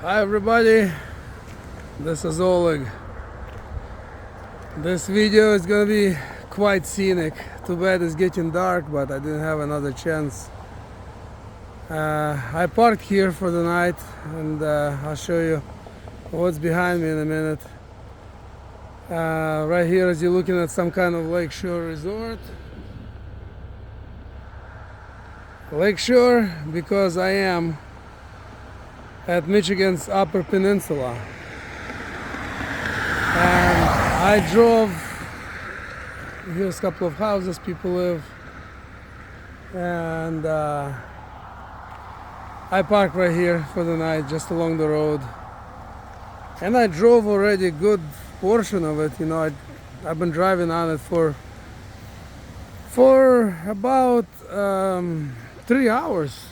Hi everybody, this is Oleg. This video is gonna be quite scenic. Too bad it's getting dark, but I didn't have another chance. I parked here for the night and I'll show you what's behind me in a minute. Right here as you're looking at some kind of lakeshore resort. Lakeshore because I am at Michigan's Upper Peninsula. And I drove, here's a couple of houses people live, and I parked right here for the night just along the road. And I drove already a good portion of it, I've been driving on it for about 3 hours.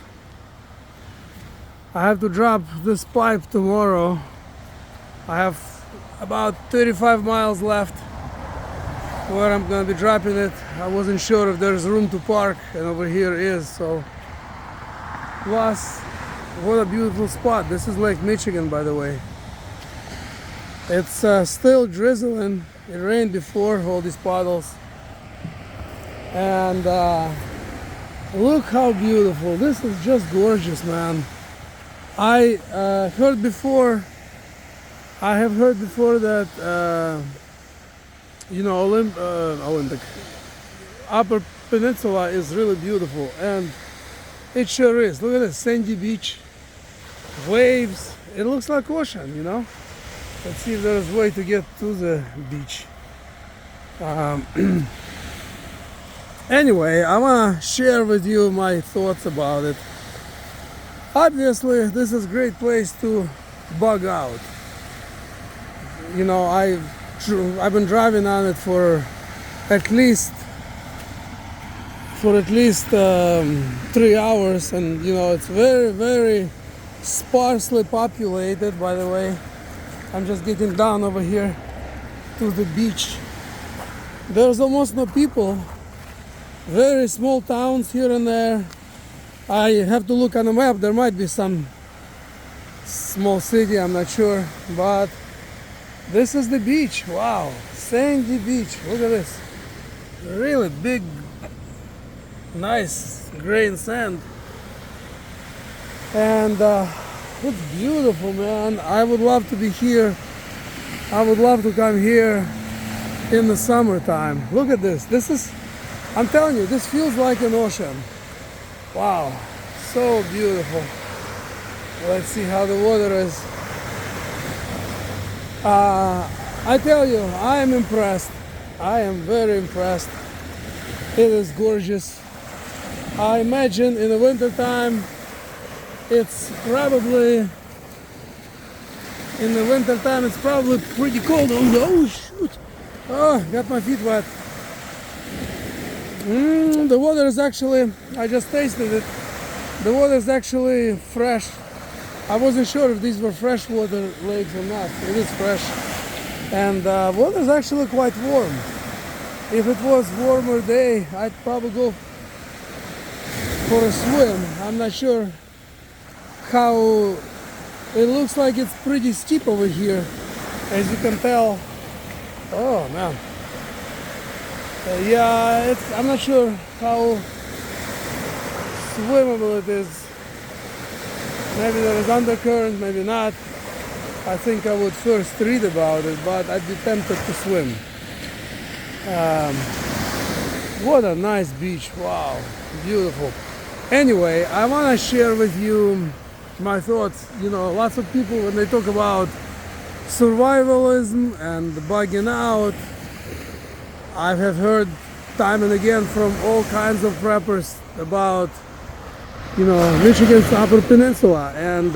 I have to drop this pipe tomorrow. I have about 35 miles left where I'm gonna be dropping it. I wasn't sure if there's room to park, and over here is. So plus, what a beautiful spot. This is Lake Michigan, by the way. It's still drizzling. It rained before, all these puddles. And look how beautiful. This is just gorgeous, man. I have heard before that Olympic Upper Peninsula is really beautiful, and it sure is. Look at this sandy beach, waves. It looks like ocean, Let's see if there's a way to get to the beach. Anyway, I want to share with you my thoughts about it. Obviously, this is a great place to bug out. I've been driving on it for at least 3 hours, and it's very, very sparsely populated. By the way, I'm just getting down over here to the beach. There's almost no people. Very small towns here and there. I have to look on the map. There might be some small city, I'm not sure, but this is the beach. Wow, sandy beach. Look at this. Really big, nice grain sand. And it's beautiful, man. I would love to be here. I would love to come here in the summertime. Look at this. I'm telling you, this feels like an ocean. Wow, so beautiful. Let's see how the water is. I tell you, I am impressed. I am very impressed. It is gorgeous. I imagine in the winter time, it's probably pretty cold. Oh shoot! Oh, got my feet wet. The water is actually, I just tasted it. The water is actually fresh. I wasn't sure if these were freshwater lakes or not. It is fresh. And water is actually quite warm. If it was warmer day, I'd probably go for a swim. I'm not sure how. It looks like it's pretty steep over here, as you can tell. Oh man. Yeah, I'm not sure how swimmable it is. Maybe there is undercurrent, maybe not. I think I would first read about it, but I'd be tempted to swim. What a nice beach. Wow, beautiful. Anyway, I want to share with you my thoughts. Lots of people, when they talk about survivalism and bugging out, I have heard time and again from all kinds of preppers about, Michigan's Upper Peninsula, and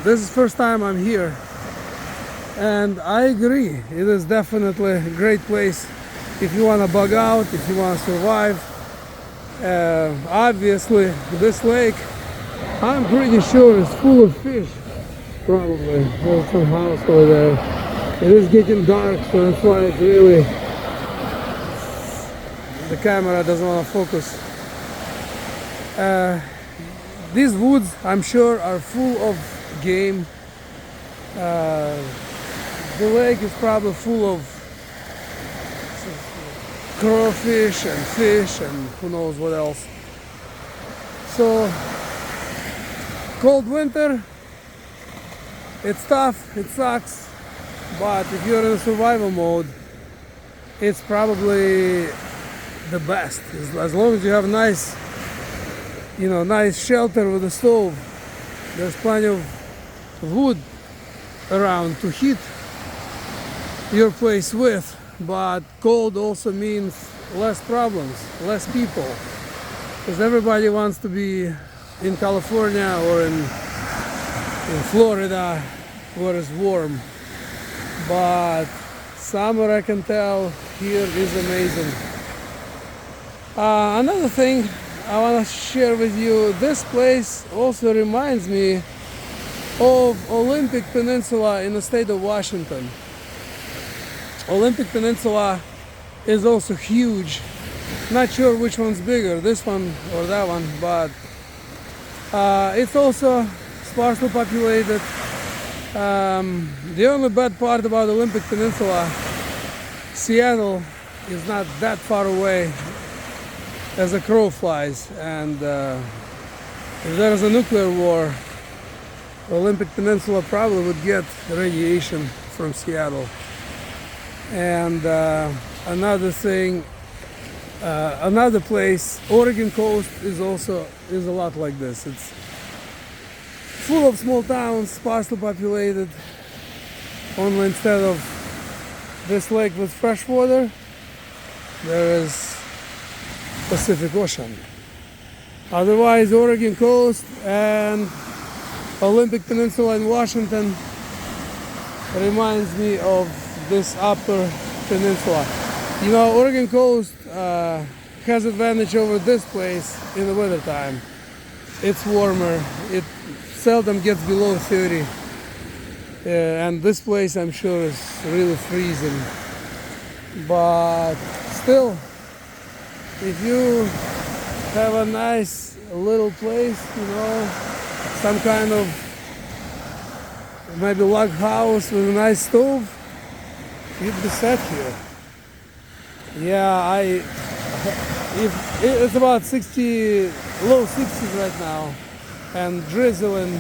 this is the first time I'm here, and I agree. It is definitely a great place if you want to bug out, if you want to survive. Obviously, this lake, I'm pretty sure, is full of fish. Probably. There's some house over there. It is getting dark, so that's why it's really, the camera doesn't want to focus. These woods, I'm sure, are full of game. Uh, the lake is probably full of crawfish and fish and who knows what else. So cold winter, it's tough, it sucks, but if you're in a survival mode, it's probably the best. As long as you have nice, nice shelter with a stove, there's plenty of wood around to heat your place with. But cold also means less problems, less people, because everybody wants to be in California or in Florida where it's warm. But summer, I can tell, here is amazing. Another thing I want to share with you, this place also reminds me of Olympic Peninsula in the state of Washington. Olympic Peninsula is also huge. Not sure which one's bigger, this one or that one, but it's also sparsely populated. The only bad part about Olympic Peninsula, Seattle is not that far away as a crow flies, and if there is a nuclear war, Olympic Peninsula probably would get radiation from Seattle. And another thing, another place, Oregon coast is a lot like this. It's full of small towns, sparsely populated. Only instead of this lake with fresh water, there is Pacific Ocean. Otherwise, Oregon coast and Olympic Peninsula in Washington reminds me of this upper peninsula. Oregon coast has advantage over this place in the winter time. It's warmer, it seldom gets below 30, and this place, I'm sure, is really freezing. But still, if you have a nice little place, some kind of maybe log house with a nice stove, you'd be set here. Yeah, if it's about 60, low 60s right now, and drizzling,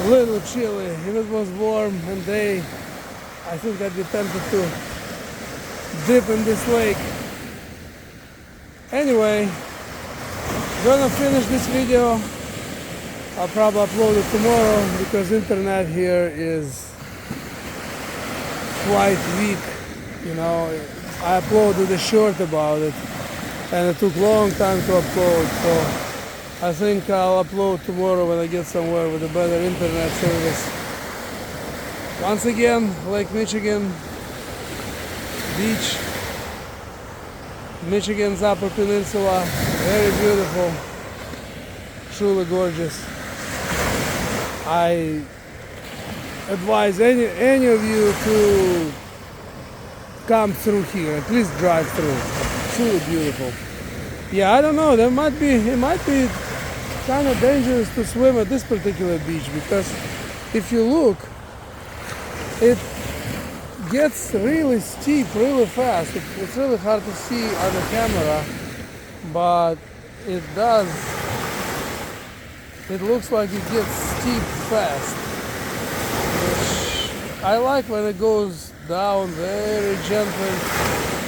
a little chilly. If it was warm and day, I think I'd be tempted to dip in this lake. Anyway, gonna finish this video. I'll probably upload it tomorrow because internet here is quite weak. I uploaded a short about it and it took a long time to upload, so I think I'll upload tomorrow when I get somewhere with a better internet service. Once again, Lake Michigan beach, Michigan's Upper Peninsula, very beautiful, truly gorgeous. I advise any of you to come through here, at least drive through. Truly beautiful. Yeah, I don't know, it might be kind of dangerous to swim at this particular beach, because if you look, it gets really steep really fast. It's really hard to see on the camera, but it does. It looks like it gets steep fast, which I like when it goes down very gently,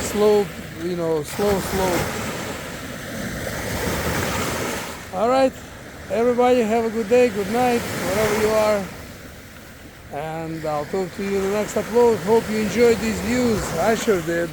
slope, slow slope. All right, everybody have a good day, good night, wherever you are. And I'll talk to you in the next upload. Hope you enjoyed these views. I sure did.